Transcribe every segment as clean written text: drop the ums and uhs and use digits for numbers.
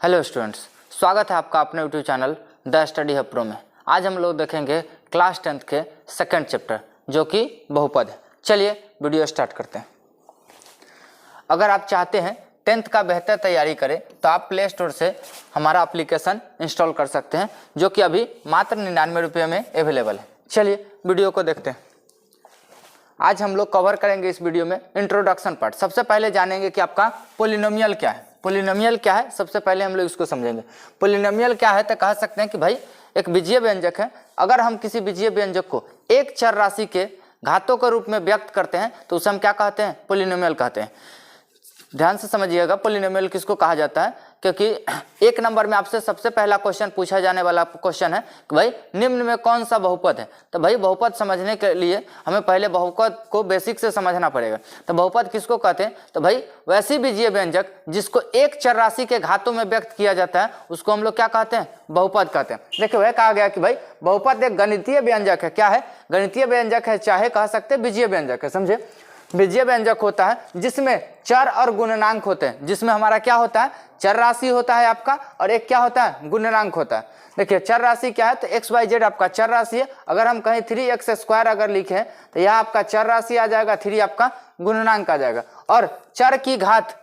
Hello students, स्वागत है आपका अपने YouTube channel the study hub pro में। आज हम लोग देखेंगे क्लास 10th के सेकंड चैप्टर जो कि बहुपद है। चलिए वीडियो स्टार्ट करते हैं। अगर आप चाहते हैं 10th का बेहतर तैयारी करें तो आप प्ले स्टोर से हमारा एप्लीकेशन इंस्टॉल कर सकते हैं जो कि अभी मात्र 99 रुपये में अवेलेबल है। चलिए वीडियो को देखते हैं। आज हम लोग कवर करेंगे इस वीडियो में इंट्रोडक्शन पार्ट। सबसे पहले जानेंगे कि आपका पोलिनोमियल क्या है। पोलिनोमियल क्या है, सबसे पहले हम लोग इसको समझेंगे। पोलिनोमियल क्या है तो कह सकते हैं कि भाई एक बीजीय व्यंजक है। अगर हम किसी बीजीय व्यंजक को एक चर राशि के घातों के रूप में व्यक्त करते हैं तो उसे हम क्या कहते हैं? पोलिनोमियल कहते हैं। ध्यान से समझिएगा पोलिनोमियल किसको कहा जाता है, क्योंकि एक नंबर में आपसे सबसे पहला क्वेश्चन पूछा जाने वाला क्वेश्चन है कि भाई निम्न में कौन सा बहुपद है। तो भाई बहुपद समझने के लिए हमें पहले बहुपद को बेसिक से समझना पड़ेगा। तो बहुपद किसको कहते हैं? तो भाई वैसी बीजीय व्यंजक जिसको एक चर राशि के घातों में व्यक्त किया जाता है उसको हम लोग क्या कहते हैं? बहुपद कहते हैं। देखिए वह कहा गया कि भाई बहुपद एक गणितीय व्यंजक है। क्या है? गणितीय व्यंजक है, चाहे कह सकते हैं बीजीय व्यंजक है। समझे, बीजीय व्यंजक होता है जिसमें चर और गुणनांक होते हैं। जिसमें हमारा क्या होता है? चर राशि होता है आपका, और एक क्या होता है? गुणनांक होता है। देखिए चर राशि क्या है तो एक्स वाई जेड आपका चर राशि है। अगर हम कहीं 3x² अगर लिखे तो यह आपका चर राशि आ जाएगा, 3 आपका गुणनांक आ जाएगा। और चर की घात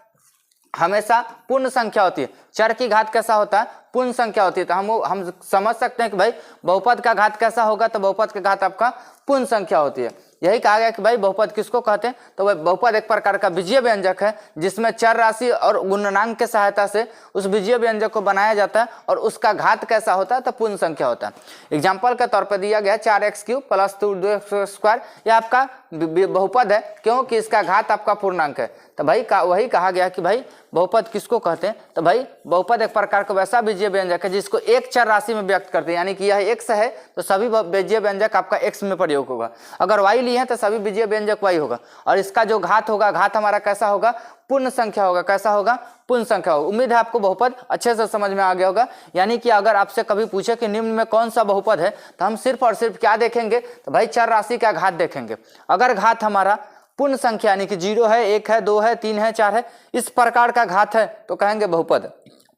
हमेशा पूर्ण संख्या होती है। चर की घात कैसा होता है? पूर्ण संख्या होती है। तो हम समझ सकते हैं कि भाई बहुपद का घात कैसा होगा, तो बहुपद का घात आपका पूर्ण संख्या होती है। यही कहा गया कि भाई बहुपद किसको कहते हैं? तो वह बहुपद एक प्रकार का बीजीय व्यंजक है जिसमें चर राशि और गुणनांक के सहायता से उस बीजीय व्यंजक को बनाया जाता है। और उसका घात कैसा होता है? तो पूर्ण संख्या होता है। एग्जाम्पल के तौर पर दिया गया 4x³ + 2x²। यह आपका बहुपद है क्योंकि इसका घात आपका पूर्णांक है। तो भाई वही कहा गया कि भाई बहुपद किसको कहते हैं? तो भाई बहुपद एक प्रकार का वैसा बीजीय व्यंजक है जिसको एक चर राशि में व्यक्त करते हैं। यानी कि यह x है तो सभी बीजीय व्यंजक आपका x में प्रयोग होगा। अगर y लिए हैं तो सभी बीजीय व्यंजक y होगा। और इसका जो घात होगा, घात हमारा कैसा होगा? पूर्ण संख्या होगा। कैसा होगा? पूर्ण संख्या होगा। उम्मीद है आपको बहुपद अच्छे से समझ में आ गया होगा। यानी कि अगर आपसे कभी पूछे कि निम्न में कौन सा बहुपद है तो हम सिर्फ और सिर्फ क्या देखेंगे? तो भाई चर राशि का घात देखेंगे। अगर घात हमारा पूर्ण संख्या यानी कि 0 है, 1 है, 2 है, 3 है, 4 है, इस प्रकार का घात है तो कहेंगे बहुपद।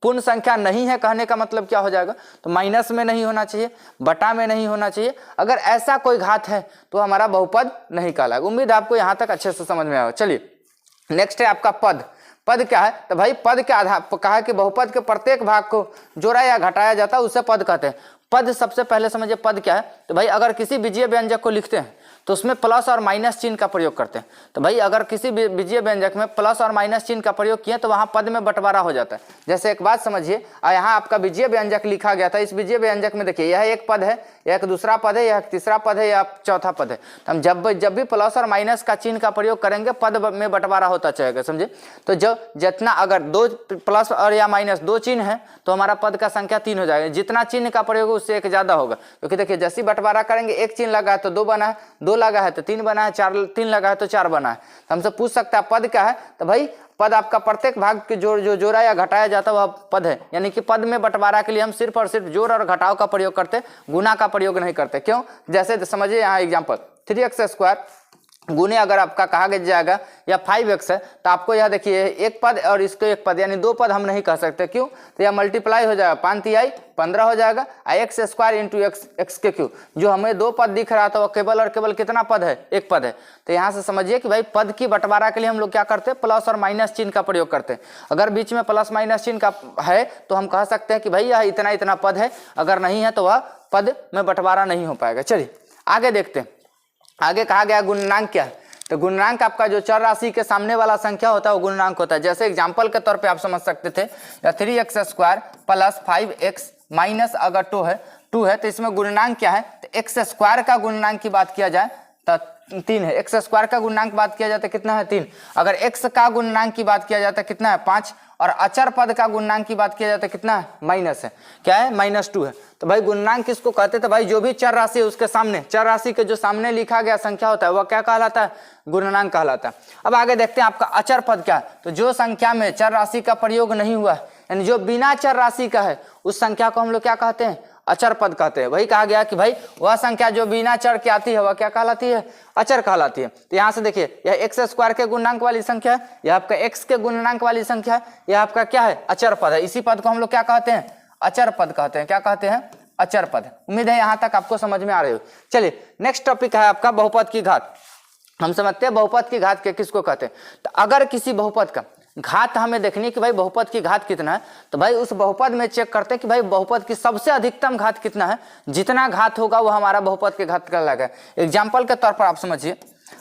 पूर्ण संख्या नहीं है कहने का मतलब क्या हो जाएगा? तो माइनस में नहीं होना चाहिए, बटा में नहीं होना चाहिए। अगर ऐसा कोई घात है तो हमारा बहुपद नहीं कहलाएगा। उम्मीद है आपको यहाँ तक अच्छे से समझ में आएगा। चलिए नेक्स्ट है आपका पद। पद क्या है? तो भाई पद के आधार पर कहा कि बहुपद के प्रत्येक भाग को जोड़ा या घटाया जाता है उसे पद कहते हैं। पद सबसे पहले समझिए पद क्या है। तो भाई अगर किसी बीजीय व्यंजक को लिखते हैं तो उसमें प्लस और माइनस चिन्ह का प्रयोग करते हैं। तो भाई अगर किसी बीजीय व्यंजक में प्लस और माइनस चिन्ह का प्रयोग किए तो वहां पद में बंटवारा हो जाता है। जैसे एक बात समझिए, यहाँ आपका बीजीय व्यंजक लिखा गया था। इस बीजीय व्यंजक में देखिए यह एक पद है, यह एक दूसरा पद है, यह एक तीसरा पद है, यह चौथा पद है। तो हम जब भी प्लस और माइनस का चिन्ह का प्रयोग करेंगे पद में बंटवारा होता चलेगा। समझे, तो जो जितना अगर 2 प्लस और या माइनस 2 चिन्ह है तो हमारा पद का संख्या 3 हो जाएगा। जितना चिन्ह का प्रयोग उससे एक ज्यादा होगा, क्योंकि देखिए जैसे बंटवारा करेंगे एक चिन्ह लगा है तो 2 बना है, 2 लगा है तो 3 बना है, 3 लगा है तो 4 बना है। हमसे पूछ सकता है पद क्या है? तो भाई पद आपका प्रत्येक भाग के जो जोड़ा या घटाया जाता है वह पद है। यानी कि पद में बंटवारा के लिए हम सिर्फ और सिर्फ जोड़ और घटाव का प्रयोग करते, गुना का प्रयोग नहीं करते। क्यों? जैसे समझिए यहाँ एग्जाम्पल 3x² गुने अगर आपका कहा जाएगा या 5x है तो आपको यह देखिए एक पद और इसको एक पद यानी 2 पद हम नहीं कह सकते। क्यों? तो यह मल्टीप्लाई हो जाएगा, 5 तिहाई 15 हो जाएगा। x² × x³ जो हमें 2 पद दिख रहा था वो केवल और केवल कितना पद है? एक पद है। तो यहाँ से समझिए कि भाई पद की बंटवारा के लिए हम लोग क्या करते हैं? प्लस और माइनस चिन्ह का प्रयोग करते हैं। अगर बीच में प्लस माइनस चिन्ह का है तो हम कह सकते हैं कि भाई यह इतना इतना पद है। अगर नहीं है तो वह पद में बंटवारा नहीं हो पाएगा। चलिए आगे देखते हैं। आगे कहा गया गुणनांक क्या है? तो गुणनांक आपका जो चर राशि के सामने वाला संख्या होता है वो गुणनांक होता है। जैसे एग्जांपल के तौर पे आप समझ सकते थे या 3x² + 5x - अगर 2 है तो इसमें गुणनांक क्या है? तो x² का गुणनांक की बात किया जाए तो 3 है। x² का गुणनांक बात किया जाता है कितना है? 3। अगर x का गुणनांक की बात किया जाता है कितना है? 5। और अचर पद का गुणनांक की बात किया जाता है कितना है? माइनस है। क्या है? -2 है। तो भाई गुणनांक किसको कहते हैं? तो भाई जो भी चर राशि है उसके सामने, चर राशि के जो सामने लिखा गया संख्या होता है वह क्या कहलाता है? गुणनांक कहलाता है। अब आगे देखते हैं आपका अचर पद क्या है। तो जो संख्या में चर राशि का प्रयोग नहीं हुआ है यानी जो बिना चर राशि का है उस संख्या को हम लोग क्या कहते हैं? अचर पद कहते हैं। वही कहा गया कि भाई वह संख्या जो बिना चर के आती है वह क्या कहलाती है, अचर कहलाती है। तो यहाँ से देखिए यह एक्स स्क्वायर के गुणनांक वाली संख्या है, यह आपका एक्स के गुणनांक वाली संख्या है, यह आपका क्या है, अचर पद है। इसी पद को हम लोग क्या कहते हैं, अचर पद कहते हैं। क्या कहते हैं, अचर पद। उम्मीद है यहाँ तक आपको समझ में आ रही हो। चलिए नेक्स्ट टॉपिक है आपका बहुपद की घात। हम समझते हैं बहुपद की घात के किसको कहते हैं। तो अगर किसी बहुपद का घात हमें देखनी कि भाई बहुपद की घात कितना है, तो भाई उस बहुपद में चेक करते हैं कि भाई बहुपद की सबसे अधिकतम घात कितना है। जितना घात होगा वो हमारा बहुपद के घात का लगेगा। एग्जाम्पल के तौर पर आप समझिए,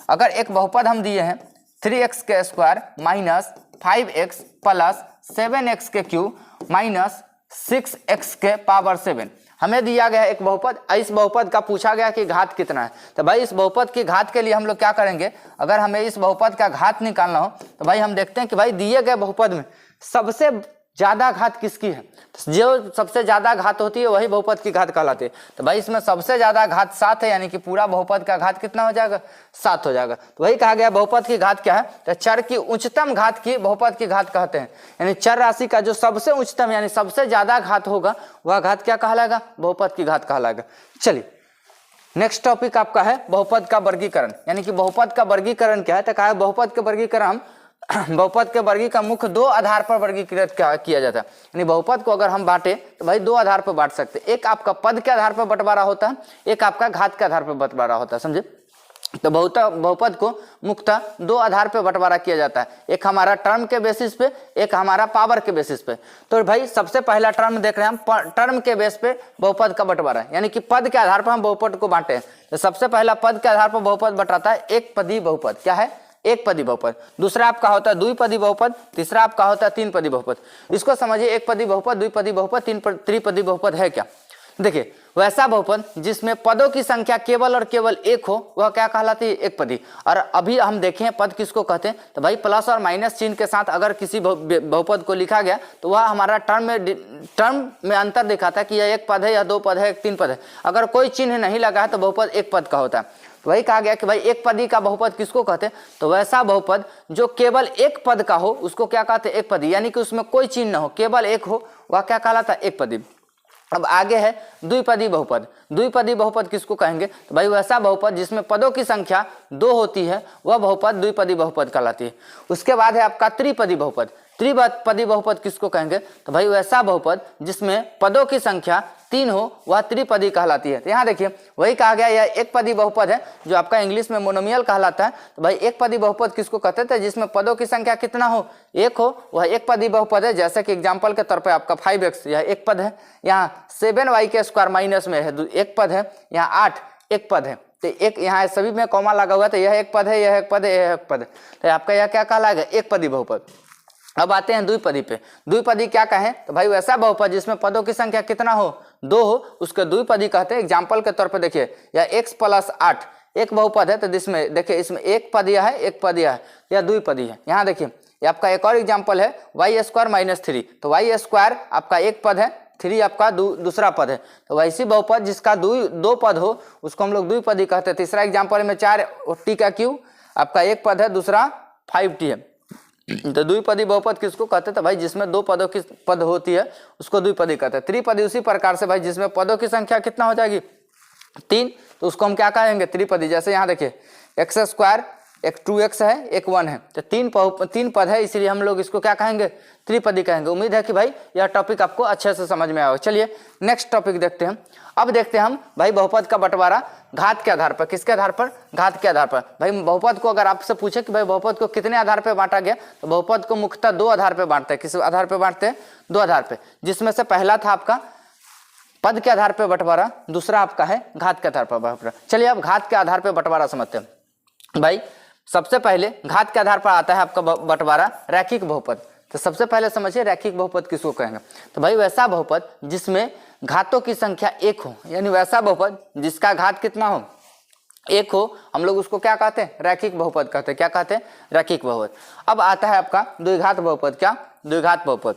अगर एक बहुपद हम दिए हैं 3x के square minus 5x plus 7x के क्यूब माइनस 6x के पावर 7, हमें दिया गया एक बहुपद। इस बहुपद का पूछा गया कि घात कितना है। तो भाई इस बहुपद की घात के लिए हम लोग क्या करेंगे, अगर हमें इस बहुपद का घात निकालना हो तो भाई हम देखते हैं कि भाई दिए गए बहुपद में सबसे ज्यादा घात किसकी है। तो जो सबसे ज्यादा घात होती है वही बहुपद की घात कहलाती है। तो भाई इसमें सबसे ज्यादा घात 7 है, यानी कि पूरा बहुपद का घात कितना हो जाएगा, 7 हो जाएगा। तो वही कहा गया बहुपद की घात क्या है, तो चर की उच्चतम घात की बहुपद की घात कहते हैं। यानी चर राशि का जो सबसे उच्चतम यानी सबसे ज्यादा घात होगा वह घात क्या कहलाएगा, बहुपद की घात कहलाएगा। चलिए नेक्स्ट टॉपिक आपका है बहुपद का वर्गीकरण। यानी कि बहुपद का वर्गीकरण क्या है, तो कहा है बहुपद का वर्गीकरण बहुपद के वर्गीकरण का मुख्य 2 आधार पर वर्गीकृत किया जाता है। यानी बहुपद को अगर हम बांटे तो भाई 2 आधार पर बांट सकते हैं। एक आपका पद के आधार पर बंटवारा होता है, एक आपका घात के आधार पर बंटवारा होता है, समझे। तो बहुपद को मुख्यतः 2 आधार पर बंटवारा किया जाता है, एक हमारा टर्म के बेसिस पे, एक हमारा पावर के बेसिस पे। तो भाई सबसे पहला टर्म देख रहे हैं हम, टर्म के बेस पे बहुपद का बंटवारा है, यानी कि पद के आधार पर हम बहुपद को बांटे हैं। तो सबसे पहला पद के आधार पर बहुपद बंटाता है एक पदी बहुपद। क्या है, एक पदी बहुपद। दूसरा आपका होता है द्विपदी बहुपद, तीसरा आपका होता है 3 पदी बहुपद। इसको समझिए, एक पदी बहुपद, द्विपदी बहुपद, त्रिपदी बहुपद है क्या। देखिए वैसा बहुपद जिसमें पदों की संख्या केवल और केवल एक हो वह क्या कहलाती है, एक पदी। और अभी हम देखें पद किसको कहते हैं, तो भाई प्लस और माइनस चिन्ह के साथ अगर किसी बहुपद को लिखा गया तो वह हमारा टर्म में अंतर दिखाता है कि यह एक पद है, यह 2 पद है, 3 पद है। अगर कोई चिन्ह नहीं लगा है तो बहुपद एक पद का होता है। वही कहा गया कि भाई एक पदी का बहुपद किसको कहते हैं, तो वैसा बहुपद जो केवल एक पद का हो उसको क्या कहते हैं, एक पदी। यानी कि उसमें कोई चिन्ह न हो, केवल एक हो, वह क्या कहलाता है, एक पदी। अब आगे है द्विपदी बहुपद। द्विपदी बहुपद किसको कहेंगे, तो भाई वैसा बहुपद जिसमें पदों की संख्या 2 होती है वह बहुपद द्विपदी बहुपद कहलाती है। उसके बाद है आपका त्रिपदी बहुपद। त्रिपदी बहुपद किसको कहेंगे, तो भाई वैसा बहुपद जिसमें पदों की संख्या 3 हो वह त्रिपदी कहलाती है। तो यहाँ देखिए वही कहा गया यह एक पदी बहुपद है जो आपका इंग्लिश में मोनोमियल कहलाता है। तो भाई एक पदी बहुपद किसको कहते थे, जिसमें पदों की संख्या कितना हो, एक हो, वह एक पदी बहुपद है। जैसे कि एग्जाम्पल के तौर पर आपका 5x यह एक पद है, यहाँ 7y के स्क्वायर माइनस में है एक पद है, यहाँ 8 एक पद है। तो एक यहाँ सभी में कॉमा लगा हुआ है, तो यह एक पद है, यह एक पद है, यह एक पद है। तो आपका यह क्या कहलाएगा, एक पदी बहुपद। अब आते हैं द्विपदी पे। द्विपदी क्या कहें, तो भाई वैसा बहुपद जिसमें पदों की संख्या कितना हो, 2 हो, उसके द्विपदी कहते हैं। एग्जाम्पल के तौर पे देखिए यह x प्लस 8 एक बहुपद है, तो जिसमें देखिए इसमें एक पद यह है, एक पद यह है, यह द्विपदी है। यहाँ देखिए ये आपका एक और एग्जाम्पल है y स्क्वायर माइनस 3। तो y स्क्वायर आपका एक पद है, 3 आपका दूसरा पद है। तो वैसी बहुपद जिसका 2 पद हो उसको हम लोग द्विपदी कहते हैं। तीसरा एग्जाम्पल में 4t का क्यूब आपका एक पद है, दूसरा 5t है। तो द्विपदी बहुपद किसको कहते हैं, तो भाई जिसमें 2 पदों की पद होती है उसको द्विपदी कहते हैं। त्रिपदी उसी प्रकार से भाई जिसमें पदों की संख्या कितना हो जाएगी, 3, तो उसको हम क्या कहेंगे, त्रिपदी। जैसे यहाँ देखिए एक्स स्क्वायर एक 2x है, एक 1 है, तो 3 पद है, इसीलिए हम लोग इसको क्या कहेंगे, त्रिपदी कहेंगे। उम्मीद है कि भाई यह टॉपिक आपको अच्छे से समझ में आएगा। चलिए नेक्स्ट टॉपिक देखते हैं। अब देखते हैं हम भाई बहुपद का बंटवारा घात के आधार पर। किसके आधार पर, घात के आधार पर। भाई बहुपद को अगर आपसे पूछे कि भाई बहुपद को कितने आधार पर बांटा गया, तो बहुपद को मुख्यतः 2 आधार पर बांटते हैं। किस आधार पर बांटते हैं, 2 आधार पर, जिसमें से पहला था आपका पद के आधार पर बंटवारा, दूसरा आपका है घात के आधार पर बंटवारा। चलिए अब घात के आधार पर बंटवारा समझते हैं। भाई सबसे पहले घात के आधार पर आता है आपका बंटवारा रैखिक बहुपद। तो सबसे पहले समझिए रैखिक बहुपद किसको कहेंगे, तो भाई वैसा बहुपद जिसमें घातों की संख्या 1 हो, यानी वैसा बहुपद जिसका घात कितना हो, 1 हो, हम लोग उसको क्या कहते हैं, रैखिक बहुपद कहते हैं। क्या कहते हैं, रैखिक बहुपद। अब आता है आपका द्विघात बहुपद। क्या, द्विघात बहुपद।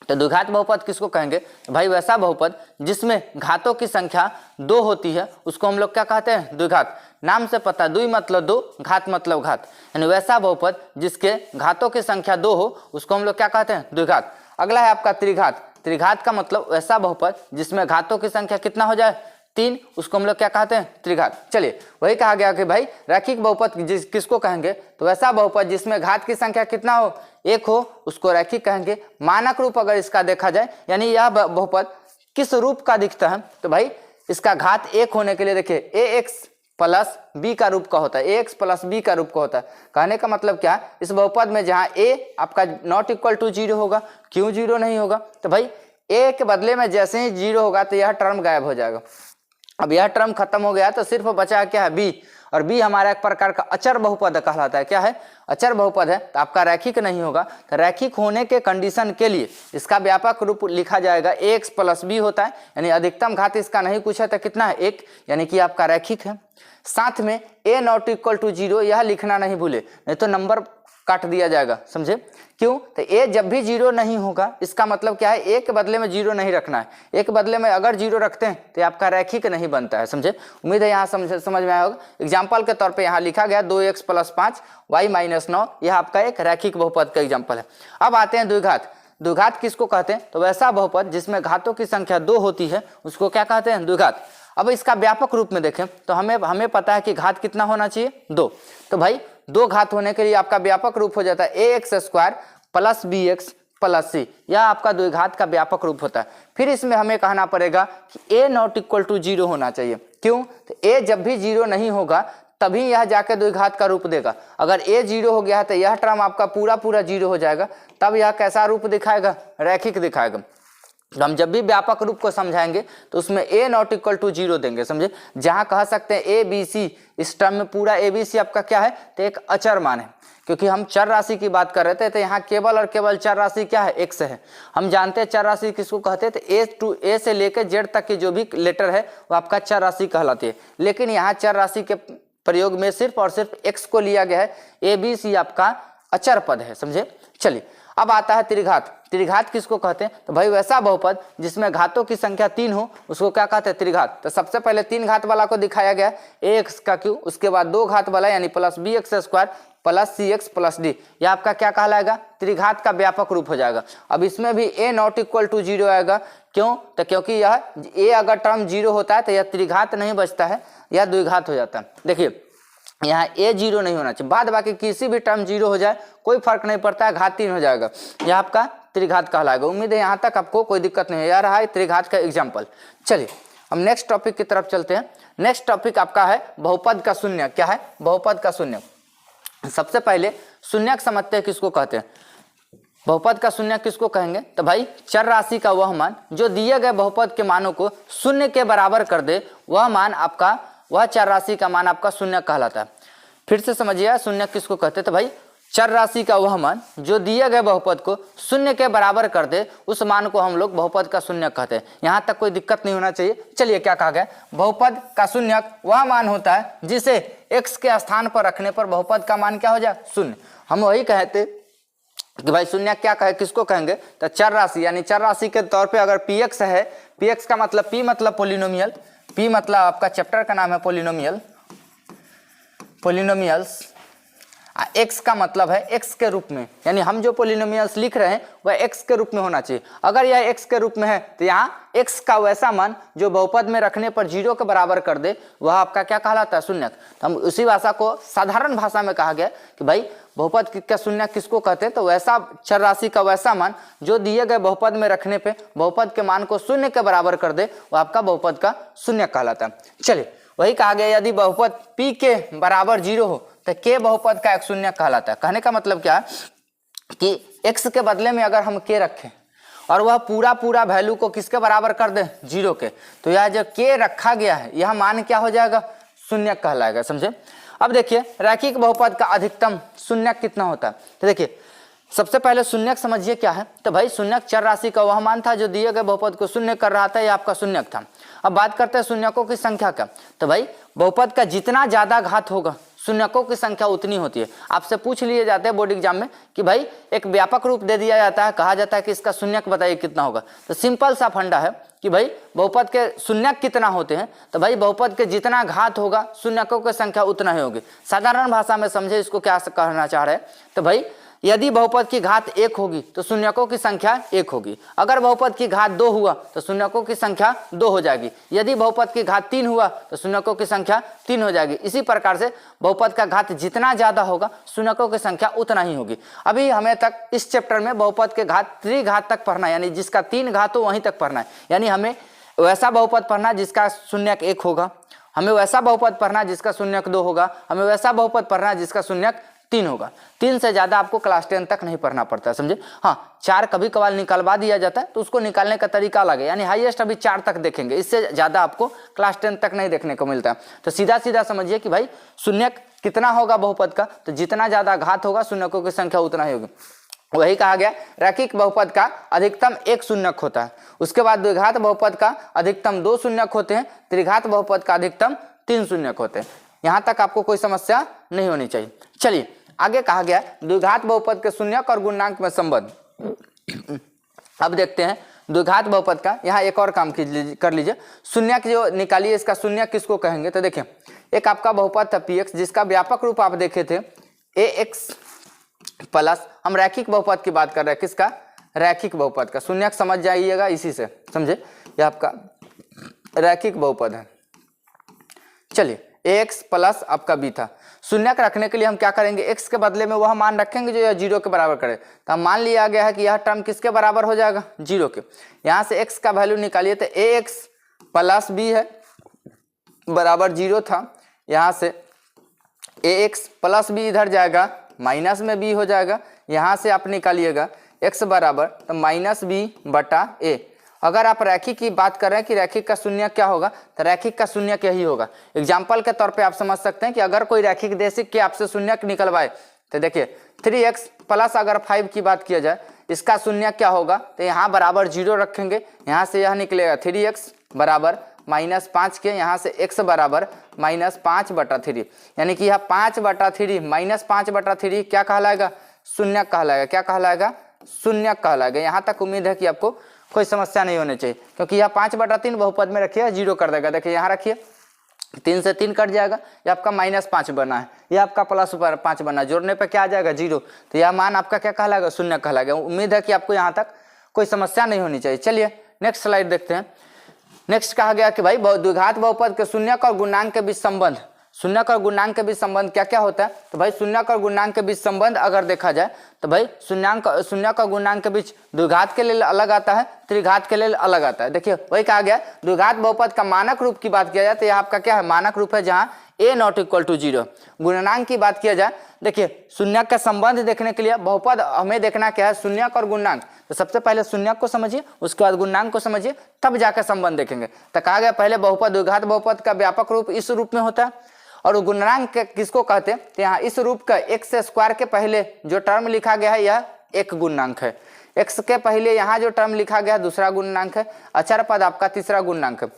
तो द्विघात बहुपद किसको कहेंगे, भाई वैसा बहुपद जिसमें घातों की संख्या 2 होती है उसको हम लोग क्या कहते हैं, द्विघात। नाम से पता, द्वि मतलब 2, घात मतलब घात, यानी वैसा बहुपद जिसके घातों की संख्या 2 हो उसको हम लोग क्या कहते हैं, द्विघात। अगला है आपका त्रिघात। त्रिघात का मतलब वैसा बहुपद जिसमें घातों की संख्या कितना हो जाए 3, उसको हम लोग क्या कहते हैं त्रिघात। चलिए वही कहा गया कि भाई रैखिक बहुपद किसको कहेंगे, तो वैसा बहुपद जिसमें घात की संख्या कितना हो 1 हो उसको रैखिक कहेंगे। मानक रूप अगर इसका देखा जाए यानी यह बहुपद किस रूप का दिखता है, तो भाई इसका घात 1 होने के लिए देखिए ax प्लस बी का रूप का होता है, ax प्लस बी का रूप का होता है। कहने का मतलब क्या है, इस बहुपद में जहाँ a आपका नॉट इक्वल टू 0 होगा, क्यों 0 नहीं होगा, तो भाई a के बदले में जैसे ही 0 होगा तो यह टर्म गायब हो जाएगा। अब यह टर्म खत्म हो गया तो सिर्फ बचा क्या है b, और b हमारा एक प्रकार का अचर बहुपद कहलाता है। क्या है, अचर बहुपद है, तो आपका रैखिक नहीं होगा। तो रैखिक होने के कंडीशन के लिए इसका व्यापक रूप लिखा जाएगा ax प्लस बी होता है, यानी अधिकतम घात इसका नहीं कुछ है तो कितना है 1, यानी कि आपका रैखिक है। साथ में a नॉट इक्वल टू 0 यह लिखना नहीं भूले, नहीं तो नंबर काट दिया जाएगा, समझे क्यों, तो a जब भी 0 नहीं होगा इसका मतलब क्या है, a के बदले में 0 नहीं रखना है, a के बदले में अगर 0 रखते हैं तो आपका रैखिक नहीं बनता है, समझे। उम्मीद है यहाँ समझ में आया होगा। एग्जाम्पल के तौर पे यहाँ लिखा गया 2x प्लस 5 y माइनस 9, यह आपका एक रैखिक बहुपद का एग्जाम्पल है। अब आते हैं द्विघात। द्विघात किसको कहते हैं, तो वैसा बहुपद जिसमें घातों की संख्या 2 होती है उसको क्या कहते हैं द्विघात। अब इसका व्यापक रूप में देखें तो हमें पता है कि घात कितना होना चाहिए 2, तो भाई 2 घात होने के लिए आपका व्यापक रूप हो जाता है ax square plus bx plus c, यह आपका द्विघात का व्यापक रूप होता है। फिर इसमें हमें कहना पड़ेगा कि a नॉट इक्वल टू 0 होना चाहिए, क्यों, तो a जब भी 0 नहीं होगा तभी यह जाके द्विघात का रूप देगा। अगर a 0 हो गया है तो यह टर्म आपका पूरा 0 हो जाएगा, तब यह कैसा रूप दिखाएगा, रैखिक दिखाएगा। तो हम जब भी व्यापक रूप को समझाएंगे तो उसमें a नॉट इक्वल टू 0 देंगे, समझे। जहां कह सकते हैं a b c, इस टर्म में पूरा a b c आपका क्या है, तो एक अचर मान है, क्योंकि हम चर राशि की बात कर रहे थे। तो यहाँ केवल और केवल चर राशि क्या है, x है। हम जानते हैं चर राशि किसको कहते हैं, तो a से लेकर z तक की जो भी लेटर है वो आपका चर राशि कहलाती है। लेकिन यहाँ चर राशि के प्रयोग में सिर्फ और सिर्फ x को लिया गया है, a b c आपका अचर पद है, समझे। चलिए अब आता है त्रिघात। त्रिघात किसको कहते हैं, तो भाई वैसा बहुपद जिसमें घातों की संख्या 3 हो उसको क्या कहते हैं त्रिघात। तो सबसे पहले 3 घात वाला को दिखाया गया ax का क्यू, उसके बाद 2 घात वाला यानी plus bx square plus cx plus d, यह आपका क्या कहलाएगा, त्रिघात का व्यापक रूप हो जाएगा। अब इसमें भी a नॉट इक्वल टू 0 आएगा, क्यों, तो क्योंकि यह a अगर टर्म 0 होता है तो यह त्रिघात नहीं बचता है, यह द्विघात हो जाता है। देखिए यहाँ a 0 नहीं होना चाहिए, बाद बाकी किसी भी टर्म 0 हो जाए कोई फर्क नहीं पड़ता है, घात 3 हो जाएगा, यह आपका त्रिघात कहलाएगा। उम्मीद है यहाँ तक आपको कोई दिक्कत नहीं है, यह रहा है त्रिघात का एग्जाम्पल। चलिए हम नेक्स्ट टॉपिक की तरफ चलते हैं। नेक्स्ट टॉपिक आपका है बहुपद का शून्य। क्या है, बहुपद का शून्य। सबसे पहले शून्यक समझते हैं किसको कहते हैं, बहुपद का शून्य किसको कहेंगे, तो भाई चर राशि का वह मान जो दिए गए बहुपद के मानों को शून्य के बराबर कर दे, वह मान आपका, वह चर राशि का मान आपका शून्य कहलाता है। फिर से समझिए शून्य किसको कहते हैं, तो भाई चर राशि का वह मान जो दिए गए बहुपद को शून्य के बराबर कर दे, उस मान को हम लोग बहुपद का शून्य कहते हैं। यहाँ तक कोई दिक्कत नहीं होना चाहिए। चलिए क्या कहा गया, बहुपद का शून्यक वह मान होता है जिसे x के स्थान पर रखने पर बहुपद का मान क्या हो जाए, शून्य। हम वही कहते कि भाई शून्य क्या कहे, किसको कहेंगे, तो चर राशि, यानी चर राशि के तौर पे अगर px है, px का मतलब p मतलब पोलिनोमियल, p मतलब आपका चैप्टर का नाम है पोलिनोमियल, पोलिनोमियल्स, x का मतलब है x के रूप में, यानी हम जो पोलिनोमियल्स लिख रहे हैं वह x के रूप में होना चाहिए। अगर यह x के रूप में है तो यहाँ x का वैसा मान जो बहुपद में रखने पर 0 के बराबर कर दे, वह आपका क्या कहलाता है, शून्यक। तो हम उसी भाषा को साधारण भाषा में कहा गया कि भाई बहुपद का शून्यक किसको कहते हैं, तो वैसा चर राशि का वैसा मान जो दिए गए बहुपद में रखने पे बहुपद के मान को शून्य के बराबर कर दे, वह आपका बहुपद का शून्यक कहलाता है। चलिए वही कहा गया यदि बहुपद p के बराबर 0 हो तो k बहुपद का एक शून्य कहलाता है। कहने का मतलब क्या है कि x के बदले में अगर हम k रखें और वह पूरा वैल्यू को किसके बराबर कर दे, 0 के, तो यह जो k रखा गया है यह मान क्या हो जाएगा, शून्य कहलाएगा, समझे। अब देखिए रैखिक बहुपद का अधिकतम शून्यक कितना होता है, तो देखिए सबसे पहले शून्यक समझिए क्या है, तो भाई शून्यक चर राशि का वह मान था जो दिए गए बहुपद को शून्य कर रहा था, यह आपका शून्यक था। अब बात करते हैं शून्यकों की संख्या का, तो भाई बहुपद का जितना ज्यादा घात होगा शून्यकों की संख्या उतनी होती है। आपसे पूछ लिए जाते हैं बोर्ड एग्जाम में कि भाई एक व्यापक रूप दे दिया जाता है, कहा जाता है कि इसका शून्यक बताइए कितना होगा, तो सिंपल सा फंडा है कि भाई बहुपद के शून्यक कितना होते हैं, तो भाई बहुपद के जितना घात होगा शून्यकों की संख्या उतना ही होगी। साधारण भाषा में समझे इसको क्या कहना चाह रहे हैं, तो भाई यदि बहुपद की घात 1 होगी तो शून्यकों की संख्या 1 होगी। अगर बहुपद की घात 2 हुआ तो शून्यकों की संख्या 2 हो जाएगी। यदि बहुपद की घात 3 हुआ तो शून्यकों की संख्या 3 हो जाएगी। इसी प्रकार से बहुपद का घात जितना ज्यादा होगा शून्यकों की संख्या उतना ही होगी। अभी हमें तक इस चैप्टर में बहुपद के घात त्रिघात तक पढ़ना है, यानी जिसका 3 घात हो वहीं तक पढ़ना है। यानी हमें वैसा बहुपद पढ़ना जिसका शून्यक 1 होगा, हमें वैसा बहुपद पढ़ना जिसका शून्यक 2 होगा, हमें वैसा बहुपद पढ़ना जिसका शून्यक 3 होगा। 3 से ज्यादा आपको क्लास 10 तक नहीं पढ़ना पड़ता है, समझे। हाँ, 4 कभी कभार निकलवा दिया जाता है तो उसको निकालने का तरीका अलग है, यानी हाईएस्ट अभी 4 तक देखेंगे, इससे ज्यादा आपको क्लास 10 तक नहीं देखने को मिलता है। तो सीधा सीधा समझिए कि भाई शून्यक कितना होगा बहुपद का, तो जितना ज्यादा घात होगा शून्यकों की संख्या उतना ही होगी। वही कहा गया रैखिक बहुपद का अधिकतम 1 शून्यक होता है। उसके बाद द्विघात बहुपद का अधिकतम 2 शून्यक होते हैं, त्रिघात बहुपद का अधिकतम 3 शून्यक होते हैं। यहां तक आपको कोई समस्या नहीं होनी चाहिए। चलिए आगे कहा गया द्विघात बहुपद के शून्यक और गुणांक में संबंध। अब देखते हैं द्विघात बहुपद का। यहाँ एक और काम कर लीजिए, शून्यक जो निकालिए, इसका शून्यक किसको कहेंगे। तो देखिए एक आपका बहुपद था px जिसका व्यापक रूप आप देखे थे ax प्लस, हम रैखिक बहुपद की बात कर रहे हैं, किसका, रैखिक बहुपद का। शून्यक समझ जाइएगा इसी से, समझे, ये आपका रैखिक बहुपद है। चलिए ax प्लस आपका b था। शून्यक रखने के लिए हम क्या करेंगे, x के बदले में वह मान रखेंगे जो यह 0 के बराबर करे। तो हम मान लिया गया है कि यह टर्म किसके बराबर हो जाएगा, 0 के। यहाँ से x का वैल्यू निकालिए तो ax प्लस b है बराबर 0 था। यहाँ से ax प्लस b इधर जाएगा, माइनस में b हो जाएगा। यहाँ से आप निकालिएगा x बराबर तो माइनस b बटा a। अगर आप रैखिक की बात कर रहे हैं कि रैखिक का शून्यक क्या होगा, तो रैखिक का शून्यक यही होगा। एग्जाम्पल के तौर पे आप समझ सकते हैं कि अगर कोई रैखिक देशिक के आपसे शून्यक निकलवाए तो देखिए 3x प्लस अगर 5 की बात किया जाए, इसका शून्यक क्या होगा, तो यहाँ बराबर 0 रखेंगे, यहाँ से यह निकलेगा 3x बराबर -5 के, यहाँ से x बराबर -5 बटा 3, यानी कि यह 5 बटा 3 -5 बटा 3 क्या कहलाएगा, शून्यक कहलाएगा। क्या कहलाएगा, शून्यक कहलाएगा। यहाँ तक उम्मीद है कि आपको कोई समस्या नहीं होनी चाहिए, क्योंकि यह 5 बटा 3 बहुपद में रखिए 0 कर देगा। देखिए यहाँ रखिए 3 से 3 कट जाएगा, ये आपका -5 बना है, ये आपका +5 बना है, जोड़ने पे क्या आ जाएगा 0। तो यह मान आपका क्या कहलाएगा, शून्य कहलाएगा। उम्मीद है कि आपको यहाँ तक कोई समस्या नहीं होनी चाहिए। चलिए नेक्स्ट स्लाइड देखते हैं। नेक्स्ट कहा गया कि भाई द्विघात बहुपद के शून्यक और गुणांक के बीच संबंध। शून्यक और गुणांक के बीच संबंध क्या क्या होता है, तो भाई शून्यक और गुणांक के बीच संबंध अगर देखा जाए तो भाई शून्यक और गुणांक के बीच द्विघात के लिए अलग आता है, त्रिघात के लिए अलग आता है। देखिए वही कहा गया द्विघात बहुपद का मानक रूप की बात किया जाए तो यह आपका क्या है, मानक रूप है जहाँ a ≠ 0। गुणांक की बात किया जाए, देखिए शून्यक का संबंध देखने के लिए बहुपद हमें देखना क्या है, शून्यक और गुणांक। तो सबसे पहले शून्यक को समझिए, उसके बाद गुणांक को समझिए, तब जाकर संबंध देखेंगे। तो कहा गया पहले बहुपद द्विघात बहुपद का व्यापक रूप इस रूप में होता है, और गुणांक किसको कहते हैं, तो यहाँ इस रूप का x² के पहले जो टर्म लिखा गया है यह एक गुणांक है, x के पहले यहाँ जो टर्म लिखा गया है दूसरा गुणांक है, अचर पद आपका तीसरा गुणांक है।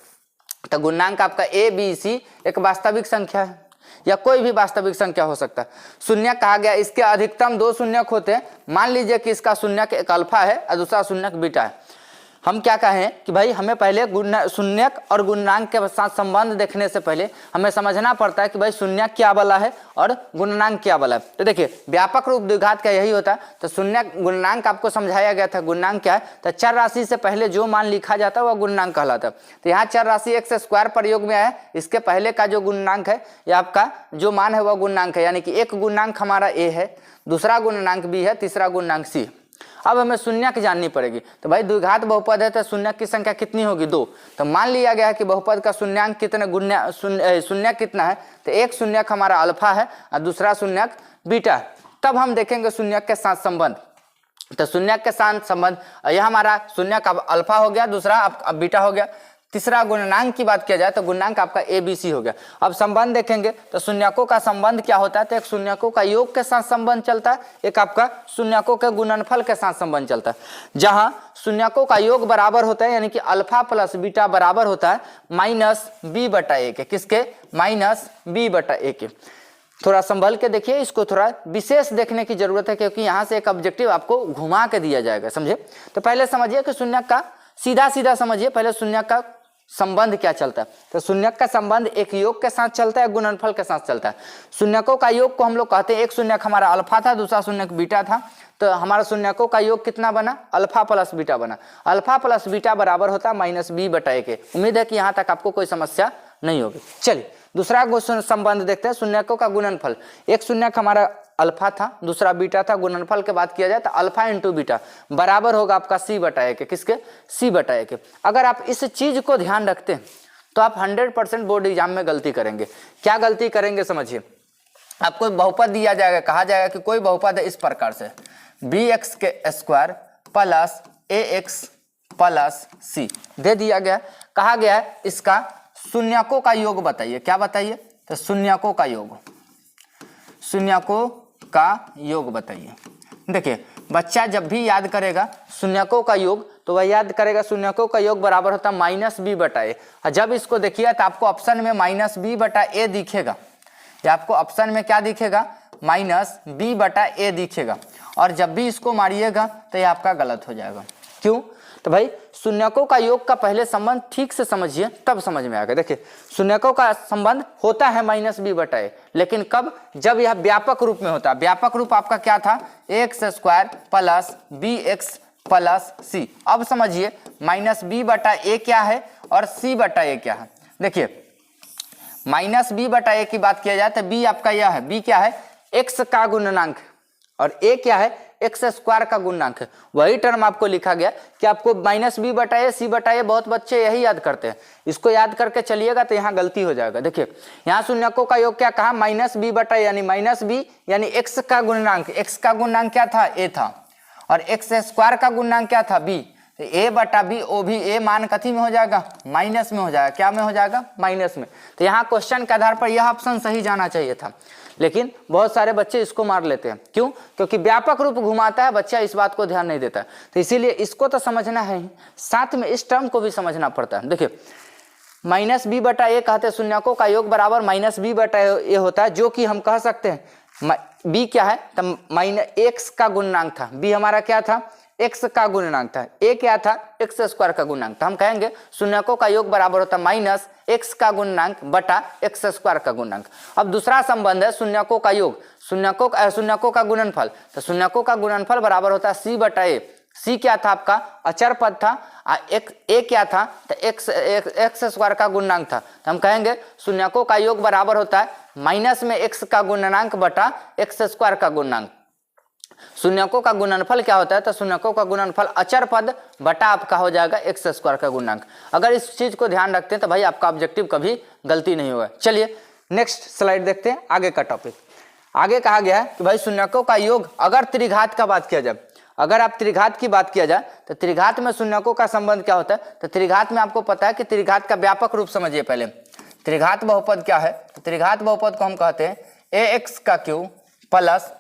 तो गुणांक आपका a b c एक वास्तविक संख्या है या कोई भी वास्तविक संख्या हो सकता है। शून्यक कहा गया इसके अधिकतम 2 शून्यक होते हैं। मान लीजिए कि इसका शून्यक एक अल्फा है और दूसरा शून्यक बीटा है। हम क्या कहें कि भाई हमें पहले शून्यक और गुणांक के साथ संबंध देखने से पहले हमें समझना पड़ता है कि भाई शून्यक क्या वाला है और गुणांक क्या वाला है। तो देखिए व्यापक रूप द्विघात का यही होता है। तो शून्यक गुणांक आपको समझाया गया था, गुणांक क्या है, तो चर राशि से पहले जो मान लिखा जाता है वह गुणांक कहलाता है। तो यहाँ चर राशि x² प्रयोग में आया, इसके पहले का जो गुणांक है या आपका जो मान है वह गुणांक है, यानी कि एक गुणांक हमारा a है, दूसरा गुणांक b है, तीसरा गुणांक c। अब हमें शून्यक जाननी पड़ेगी। तो भाई द्विघात बहुपद है तो शून्यक की संख्या कितनी होगी, 2। तो मान लिया गया है कि बहुपद का शून्यक कितने शून्यक कितना है, तो एक शून्यक हमारा अल्फा है और दूसरा शून्यक बीटा है। तब हम देखेंगे शून्यक के साथ संबंध। तो शून्यक के साथ संबंध, यह हमारा शून्यक अब अल्फा हो गया, दूसरा अब बीटा हो गया। तीसरा गुणांक की बात किया जाए तो गुणांक आपका a b c हो गया। अब संबंध देखेंगे तो शून्यकों का संबंध क्या होता है, तो एक शून्यकों का योग के साथ संबंध चलता है, एक आपका शून्यकों के गुणनफल के साथ संबंध चलता है। जहां शून्यकों का योग बराबर होता है, यानी कि अल्फा प्लस बीटा बराबर होता है -b/a के, किसके, -b/a के। थोड़ा संभल के देखिए, इसको थोड़ा विशेष देखने की जरूरत है क्योंकि यहाँ से एक ऑब्जेक्टिव आपको घुमा के दिया जाएगा, समझे। तो पहले समझिए कि शून्यक का सीधा सीधा समझिए, पहले शून्यक का संबंध क्या चलता है? तो शून्यक का संबंध एक योग के साथ चलता है, गुणनफल के साथ चलता है। शून्यकों का योग को हम लोग कहते हैं, एक शून्यक हमारा अल्फा था, दूसरा शून्यक बीटा था, तो हमारा शून्यकों का योग कितना बना? अल्फा प्लस बीटा बना। अल्फा प्लस बीटा बराबर होता है -b/a। उम्मीद है कि यहाँ तक आपको कोई समस्या नहीं होगी। चलिए दूसरा संबंध देखते हैं, शून्यकों का गुणनफल। एक शून्यक हमारा अल्फा था, दूसरा बीटा था, गुणनफल की बात किया जाए तो अल्फा इंटू बीटा बराबर होगा आपका c/a के। किसके? c/a के। अगर आप इस चीज को ध्यान रखते हैं तो आप 100% बोर्ड एग्जाम में गलती करेंगे। क्या गलती करेंगे समझिए, आपको बहुपद दिया जाएगा, कहा जाएगा कि कोई बहुपद है इस प्रकार से, bx² plus ax plus c दे दिया गया, कहा गया है इसका शून्यकों का योग बताइए। क्या बताइए? तो शून्यकों का योग, शून्यकों का योग बताइए। देखिए बच्चा जब भी याद करेगा शून्यकों का योग तो वह याद करेगा शून्यकों का योग बराबर होता है -b/a। जब इसको देखिए तो आपको ऑप्शन में -b/a दिखेगा, या आपको ऑप्शन में क्या दिखेगा? -b/a दिखेगा। और जब भी इसको मारिएगा तो ये आपका गलत हो जाएगा। क्यों? तो भाई शून्यकों का योग का पहले संबंध ठीक से समझिए, तब समझ में आएगा। देखिए शून्यकों का संबंध होता है -b/a, लेकिन कब? जब यह व्यापक रूप में होता है। व्यापक रूप आपका क्या था? x² plus bx plus c। अब समझिए -b/a क्या है और c/a क्या है। देखिए -b/a की बात किया जाए तो b आपका यह है, b क्या है? x का गुणनांक, और a क्या है? x² का गुणनांक है। वही टर्म आपको लिखा गया कि आपको -b/a c/a, बहुत बच्चे यही याद करते हैं। इसको याद करके चलिएगा तो यहाँ गलती हो जाएगा। देखिए यहाँ शून्यकों का योग क्या कहा? -b/a यानी -b यानी x का गुणनांक। x का गुणनांक क्या था? a था, और x² का गुणनांक क्या था? b। a/b, ओ भी a मान कथी में हो जाएगा? माइनस में हो जाएगा। क्या में हो जाएगा? माइनस में। तो यहाँ क्वेश्चन के आधार पर यह ऑप्शन सही जाना चाहिए था, लेकिन बहुत सारे बच्चे इसको मार लेते हैं। क्यों? क्योंकि व्यापक रूप घुमाता है, बच्चा इस बात को ध्यान नहीं देता। तो इसीलिए इसको तो समझना है ही, साथ में इस टर्म को भी समझना पड़ता है। देखिए -b/a कहते हैं शून्यकों का योग बराबर -b/a होता है, जो कि हम कह सकते हैं b क्या है? तो x का गुणनांक था, b हमारा क्या था? x का गुणनांक था, a क्या था? x² का गुणनांक था। हम कहेंगे शून्यकों का योग बराबर होता है -x का गुणनांक बटा x² का गुणनांक। अब दूसरा संबंध है शून्यकों का योग, शून्यकों का गुणनफल। तो शून्यकों का गुणनफल बराबर होता है c/a। c क्या था आपका? अचर पद था, a क्या था? तो x² का गुणनांक था। तो हम कहेंगे शून्यकों का योग बराबर होता है माइनस में x का गुणनांक बटा x² का गुणनांक। शून्यकों का गुणनफल क्या होता है? तो शून्यकों का गुणनफल अचर पद बटा आपका हो जाएगा x² का गुणनांक। अगर इस चीज को ध्यान रखते हैं तो भाई आपका ऑब्जेक्टिव कभी गलती नहीं होगा। चलिए नेक्स्ट स्लाइड देखते हैं, आगे का टॉपिक। आगे कहा गया है कि भाई शून्यकों का योग अगर त्रिघात का बात किया जाए, अगर आप त्रिघात की बात किया जाए तो त्रिघात में शून्यकों का संबंध क्या होता है? तो त्रिघात में आपको पता है कि त्रिघात का व्यापक रूप समझिए पहले। त्रिघात बहुपद क्या है? तो त्रिघात बहुपद को हम कहते हैं ax³ plus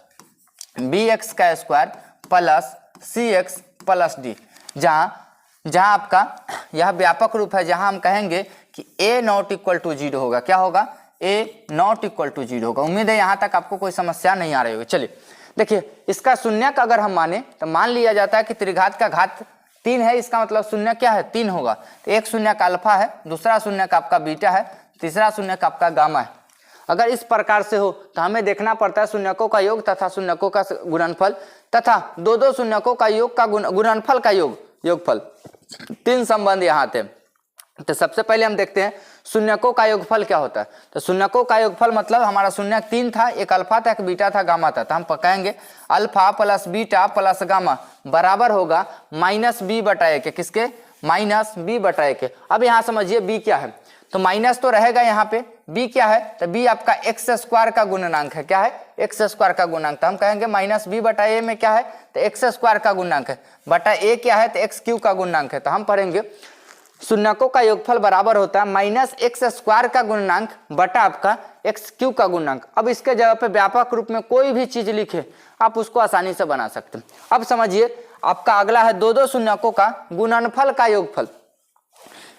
bx² plus cx plus d। जहां आपका यह व्यापक रूप है, जहां हम कहेंगे कि a ≠ 0 होगा। क्या होगा? a ≠ 0 होगा। उम्मीद है यहां तक आपको कोई समस्या नहीं आ रही होगी। चलिए देखिए इसका शून्यक अगर हम माने तो मान लिया जाता है कि त्रिघात का घात 3 है, इसका मतलब शून्य क्या है? 3 होगा। तो एक शून्यक अल्फा है, दूसरा शून्यक आपका बीटा है, तीसरा शून्यक आपका गामा है। अगर इस प्रकार से हो तो हमें देखना पड़ता है शून्यकों का योग तथा शून्यकों का गुणनफल तथा दो शून्यकों का योग का गुणनफल का योगफल। 3 संबंध यहाँ थे। तो सबसे पहले हम देखते हैं शून्यकों का योगफल क्या होता है। तो शून्यकों का योगफल मतलब हमारा शून्यक 3 था, एक अल्फा था, एक बीटा था, गामा था। तो हम कहेंगे alpha plus beta plus gamma बराबर होगा -b/a के। किसके? -b/a के। अब यहाँ समझिए b क्या है? तो माइनस तो रहेगा यहाँ पे। b क्या है? तो b आपका x² का गुणनांक है। क्या है? x² का गुणनांक। तो हम कहेंगे -b/a में क्या है? तो x² का गुणनांक है, बटा a क्या है? तो x³ का गुणनांक है। तो हम पढ़ेंगे शून्यकों का योगफल बराबर होता है -x² का गुणनांक बटा आपका x³ का गुणनांक। अब इसके जगह पे व्यापक रूप में कोई भी चीज लिखे आप उसको आसानी से बना सकते हैं। अब समझिए आपका अगला है दो शून्यकों का गुणनफल का योगफल।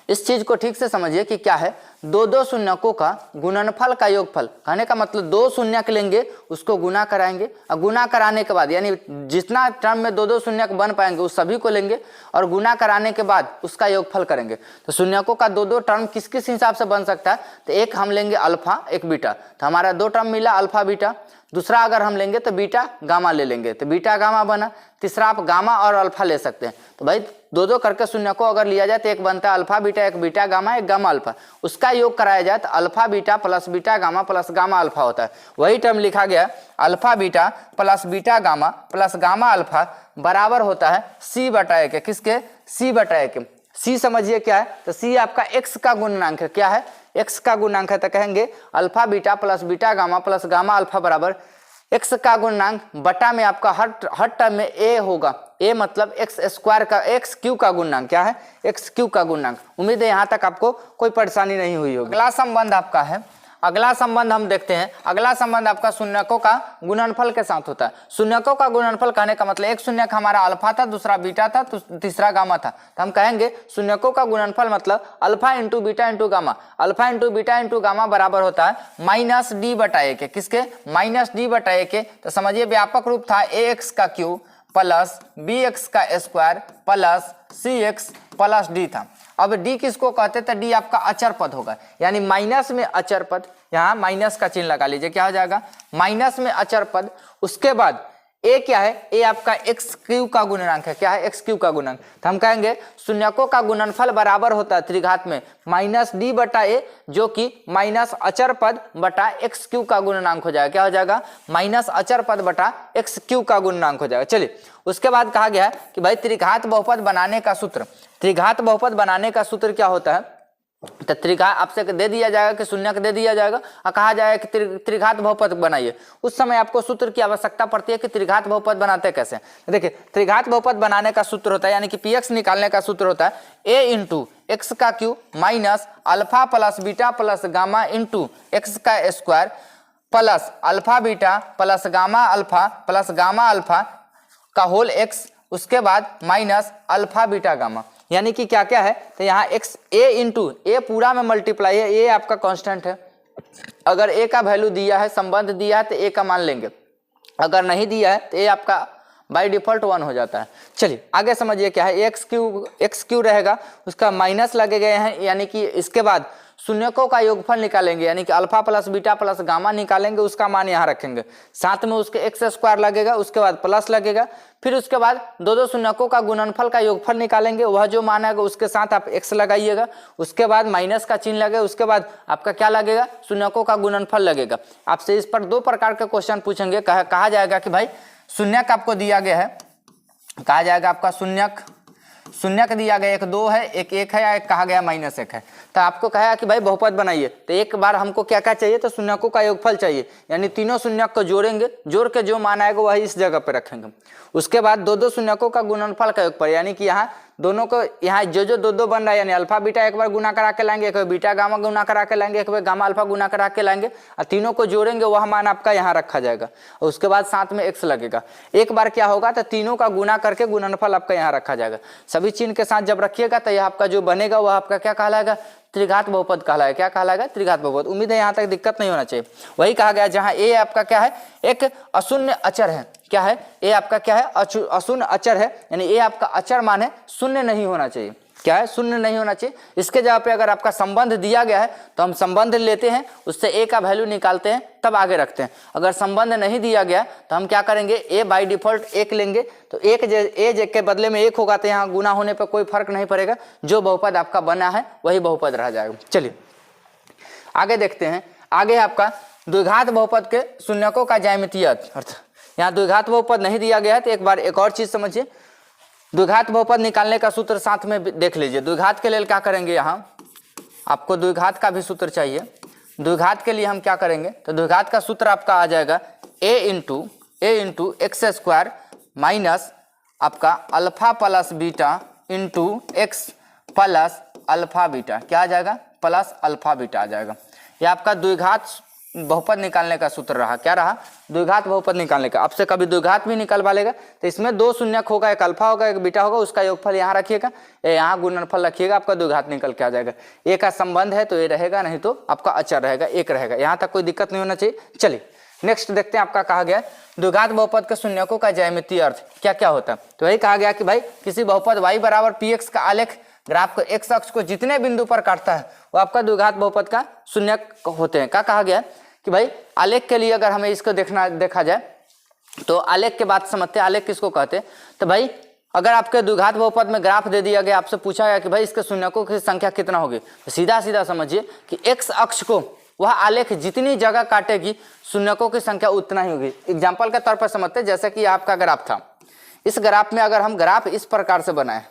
इस चीज को ठीक से समझिए कि क्या है। दो दो शून्यकों का गुणनफल का योगफल, कहने का मतलब दो शून्यक लेंगे उसको गुना कराएंगे और गुना कराने के बाद यानी जितना टर्म में दो दो शून्यक बन पाएंगे उस सभी को लेंगे और गुना कराने के बाद उसका योगफल करेंगे। तो शून्यकों का दो दो टर्म किस किस हिसाब से बन सकता है, तो एक हम लेंगे अल्फा एक बीटा, तो हमारा दो टर्म मिला अल्फा बीटा। दूसरा अगर हम लेंगे तो बीटा गामा ले लेंगे, तो बीटा गामा बना। तीसरा आप गामा और अल्फा ले सकते हैं। तो भाई दो दो करके शून्य को अगर लिया जाए तो एक बनता है अल्फा बीटा, एक बीटा गामा, एक गामा अल्फा। उसका योग कराया जाए तो alpha beta plus beta gamma plus gamma alpha होता है। वही टर्म लिखा गया alpha beta plus beta gamma plus gamma alpha बराबर होता है सी बटा ए के। किसके? सी बटा ए के। सी समझिए क्या है, तो सी आपका एक्स का गुणनांक है। क्या है? एक्स का गुणनांक है। तो कहेंगे alpha beta plus beta gamma plus gamma alpha बराबर एक्स का गुणनांक बटा में आपका हर टर्म में ए होगा। ए मतलब एक्स स्क्वायर का एक्स क्यू का गुणनांक। क्या है? एक्स क्यू का गुणनांक। उम्मीद है यहाँ तक आपको कोई परेशानी नहीं हुई होगी। अगला संबंध आपका है, अगला संबंध हम देखते हैं। अगला संबंध आपका शून्यकों का गुणनफल के साथ होता है। शून्यकों का गुणनफल कहने का मतलब एक शून्यक हमारा अल्फा था, दूसरा बीटा था, तीसरा गामा था। तो हम कहेंगे शून्यकों का गुणनफल मतलब alpha into beta into gamma. Alpha into beta into gamma बराबर होता है माइनस डी बटा ए के। किसके? माइनस डी बटा ए के। तो समझिए व्यापक रूप था ए एक्स का क्यूब प्लस बी एक्स का स्क्वायर प्लस सी एक्स प्लस डी था। अब डी किसको कहते थे? डी आपका अचर पद होगा, यानी माइनस में अचर पद। यहाँ माइनस का चिन्ह लगा लीजिए, क्या हो जाएगा? माइनस में अचर पद। उसके बाद ए क्या है? ए आपका एक्स क्यू का गुणनांक है। क्या है? एक्स क्यू का गुणनांक। तो हम कहेंगे शून्यकों का गुणनफल बराबर होता है त्रिघात में माइनस डी बटा ए, जो कि माइनस अचर पद बटा एक्स क्यू का गुणनांक हो जाएगा। क्या हो जाएगा? माइनस अचर पद बटा एक्स क्यू का गुणनांक हो जाएगा। चलिए उसके बाद कहा गया है कि भाई त्रिघात बहुपद बनाने का सूत्र, त्रिघात बहुपद बनाने का सूत्र क्या होता है? तो त्रिघात आपसे दे दिया जाएगा कि शून्यक दे दिया जाएगा और कहा जाएगा कि त्रिघात बहुपद बनाइए। उस समय आपको सूत्र की आवश्यकता पड़ती है कि त्रिघात बहुपद बनाते कैसे। देखिए त्रिघात बहुपद बनाने का सूत्र होता है, यानी कि पीएक्स निकालने का सूत्र होता है ए इंटू एक्स का cube minus alpha plus beta plus gamma into x का square plus alpha beta plus gamma alpha का होल एक्स, उसके बाद माइनस अल्फा बीटा गामा। यानी कि क्या क्या है, तो यहाँ एक्स ए इंटू ए पूरा में मल्टीप्लाई है, ए आपका कांस्टेंट है। अगर ए का वैल्यू दिया है, संबंध दिया है तो ए का मान लेंगे, अगर नहीं दिया है तो ए आपका बाय डिफॉल्ट 1 हो जाता है। चलिए आगे समझिए क्या है। एक्स क्यू रहेगा, उसका माइनस लगे गए हैं, यानी कि इसके बाद शून्यकों का योगफल निकालेंगे, यानी कि alpha plus beta plus gamma निकालेंगे, उसका मान यहाँ रखेंगे, साथ में उसके एक्स स्क्वायर लगेगा, उसके बाद प्लस लगेगा, फिर उसके बाद दो दो शून्यकों का गुणनफल का योगफल निकालेंगे, वह जो मान आएगा उसके साथ आप एक्स लगाइएगा, उसके बाद माइनस का चिन्ह लगेगा, उसके बाद आपका क्या लगेगा? शून्यकों का गुणनफल लगेगा। आपसे इस पर 2 प्रकार के क्वेश्चन पूछेंगे। कहा जाएगा कि भाई शून्यक आपको दिया गया है, कहा जाएगा आपका शून्यक दिया गया, एक 2 है, एक 1 है, या एक कहा गया -1 है। तो आपको कहा कि भाई बहुपद बनाइए, तो एक बार हमको क्या क्या चाहिए? तो शून्यकों का योगफल चाहिए, यानी तीनों शून्यक को जोड़ेंगे, जोड़ के जो मान आएगा वही इस जगह पे रखेंगे। उसके बाद दो दो शून्यकों का गुणनफल का योगफल, यानी कि यहाँ दोनों को, यहाँ जो दो दो बन रहा है, यानी अल्फा बीटा एक बार गुना करा के लाएंगे, एक बार बीटा गामा गुना करा के लाएंगे, एक बार गामा अल्फा गुना करा के लाएंगे, और तीनों को जोड़ेंगे, वह मान आपका यहाँ रखा जाएगा। और उसके बाद साथ में एक्स लगेगा। एक बार क्या होगा, तो तीनों का गुना करके गुणनफल आपका यहाँ रखा जाएगा। सभी चिन्ह के साथ जब रखिएगा तो यह आपका जो बनेगा वह आपका क्या कहलाएगा? त्रिघात बहुपद कहलाएगा। क्या कहलाएगा? त्रिघात बहुपद। उम्मीद है यहाँ तक दिक्कत नहीं होना चाहिए। वही कहा गया जहाँ ए आपका क्या है? एक अशून्य अचर है। क्या है? ए आपका क्या है? अशून्य अचर है, यानी ए आपका अचर मान है, शून्य नहीं होना चाहिए। क्या है? शून्य नहीं होना चाहिए। इसके जगह पे अगर आपका संबंध दिया गया है तो हम संबंध लेते हैं, उससे ए का वैल्यू निकालते हैं, तब आगे रखते हैं। अगर संबंध नहीं दिया गया तो हम क्या करेंगे? ए बाय डिफॉल्ट 1 लेंगे, तो ए के बदले में 1 होगा, तो यहाँ गुना होने पर कोई फर्क नहीं पड़ेगा, जो बहुपद आपका बना है वही बहुपद रह जाएगा। चलिए आगे देखते हैं। आगे आपका द्विघात बहुपद के शून्यकों का ज्यामितीय अर्थ। यहाँ द्विघात बहुपद नहीं दिया गया है, तो एक बार एक और चीज समझिए। द्विघात बहुपद निकालने का सूत्र साथ में देख लीजिए। द्विघात के लिए क्या करेंगे? यहाँ आपको द्विघात का भी सूत्र चाहिए। द्विघात के लिए हम क्या करेंगे? तो द्विघात का सूत्र आपका आ जाएगा ए इंटू एक्स स्क्वायर माइनस आपका alpha plus beta into x plus alpha beta. क्या आ जाएगा? प्लस अल्फा बीटा आ जाएगा। यह आपका द्विघात बहुपद निकालने का सूत्र रहा, क्या रहा, द्विघात बहुपद निकालने का। आपसे कभी द्विघात भी निकलवा लेगा तो इसमें दो शून्यक होगा, एक अल्फा होगा एक बीटा होगा, उसका योगफल यहाँ रखिएगा, यहाँ गुणनफल रखिएगा, आपका द्विघात निकल के आ जाएगा। ए का संबंध है तो ये रहेगा, नहीं तो आपका अचर रहेगा, एक रहेगा। यहाँ तक कोई दिक्कत नहीं होना चाहिए। चलिए नेक्स्ट देखते हैं, आपका कहा गया द्विघात बहुपद के शून्यकों का ज्यामितीय अर्थ क्या क्या होता है। तो वही कहा गया कि भाई किसी बहुपद y बराबर px का आलेख ग्राफ को x अक्ष को जितने बिंदु पर काटता है वो आपका द्विघात बहुपद का शून्यक होते हैं। क्या कहा गया कि भाई आलेख के लिए अगर हमें इसको देखा जाए तो आलेख के बात समझते हैं। आलेख किसको कहते हैं, तो भाई अगर आपके द्विघात बहुपद में ग्राफ दे दिया गया, आपसे पूछा गया कि भाई इसके शून्यकों की संख्या कितना होगी, तो सीधा सीधा समझिए कि x अक्ष को वह आलेख जितनी जगह काटेगी शून्यकों की संख्या उतना ही होगी। एग्जाम्पल के तौर पर समझते हैं, जैसे कि आपका ग्राफ था, इस ग्राफ में अगर हम ग्राफ इस प्रकार से बनाए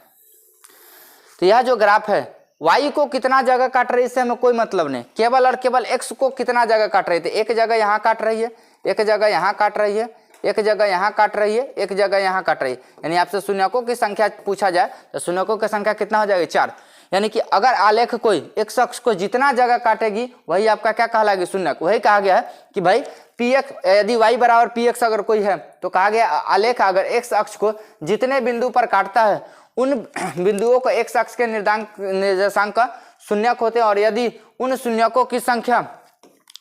तो यह जो ग्राफ है y को कितना जगह काट रही है इससे हमें कोई मतलब नहीं, केवल और केवल x को कितना जगह काट रही थी। एक जगह यहाँ काट रही है, एक जगह यहाँ काट रही है, एक जगह यहाँ काट रही है, एक जगह यहाँ काट रही है। यानी आपसे शून्यकों की संख्या पूछा जाए तो शून्यकों की संख्या कितना हो जाएगी, 4। यानी कि अगर आलेख कोई x अक्ष को जितना जगह काटेगी वही आपका क्या कहलाएगी, शून्यक। वही कहा गया है कि भाई px यदि y बराबर px अगर कोई है तो कहा गया आलेख अगर x अक्ष को जितने बिंदु पर काटता है उन बिंदुओं को x अक्ष के निर्देशांक का शून्यक होते हैं। और यदि उन शून्यकों की संख्या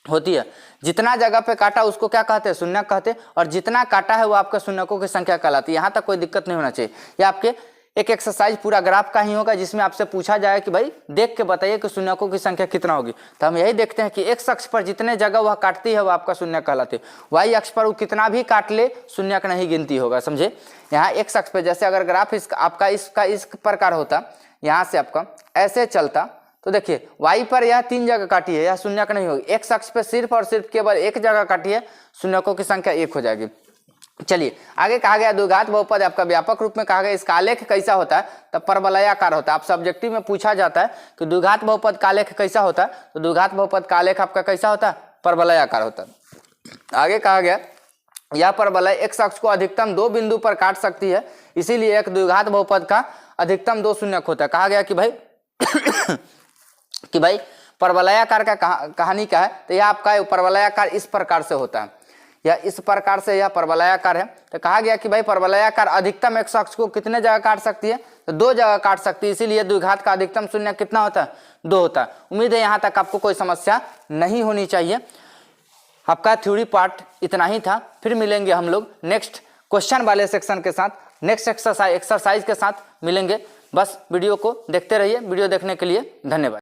होती है, जितना जगह पे काटा उसको क्या कहते हैं, शून्यक कहते हैं, और जितना काटा है वो आपका शून्यकों की संख्या कहलाती है। यहाँ तक कोई दिक्कत नहीं होना चाहिए। ये आपके एक एक्सरसाइज पूरा ग्राफ का ही होगा जिसमें आपसे पूछा जाए कि भाई देख के बताइए कि शून्यकों की संख्या कितना होगी। तो हम यही देखते हैं कि x अक्ष पर जितने जगह वह काटती है वह आपका शून्यक कहलाते हैं। y अक्ष पर वो कितना भी काट ले शून्यक नहीं गिनती होगा, समझे। यहाँ x अक्ष पर जैसे अगर ग्राफ आपका इस प्रकार होता, यहाँ से आपका ऐसे चलता तो देखिए y पर यह 3 जगह काटी है, यह शून्यक नहीं होगी। x अक्ष पर सिर्फ और सिर्फ केवल एक जगह काटी है, शून्यकों की संख्या 1 हो जाएगी। चलिए आगे कहा गया द्विघात बहुपद आपका व्यापक रूप में कहा गया इसका आलेख कैसा होता है, तब परवलयाकार होता है। आप सब्जेक्टिव में पूछा जाता है कि द्विघात बहुपद का आलेख कैसा होता है, तो द्विघात बहुपद का आलेख आपका कैसा होता है, परवलयाकार होता है। आगे कहा गया यह परवलय x अक्ष को अधिकतम 2 बिंदु पर काट सकती है, इसीलिए एक द्विघात बहुपद का अधिकतम 2 शून्यक होता है। कहा गया कि भाई परवलयाकार का कहानी क्या है, तो यह आपका परवलयाकार इस प्रकार से होता है, या इस प्रकार से यह परवलयाकार है। तो कहा गया कि भाई परवलयाकार अधिकतम x अक्ष को कितने जगह काट सकती है, तो 2 जगह काट सकती है, इसीलिए द्विघात का अधिकतम शून्य कितना होता है, 2 होता है। उम्मीद है यहाँ तक आपको कोई समस्या नहीं होनी चाहिए। आपका थ्योरी पार्ट इतना ही था, फिर मिलेंगे हम लोग नेक्स्ट क्वेश्चन वाले सेक्शन के साथ, नेक्स्ट एक्सरसाइज के साथ मिलेंगे। बस वीडियो को देखते रहिए। वीडियो देखने के लिए धन्यवाद।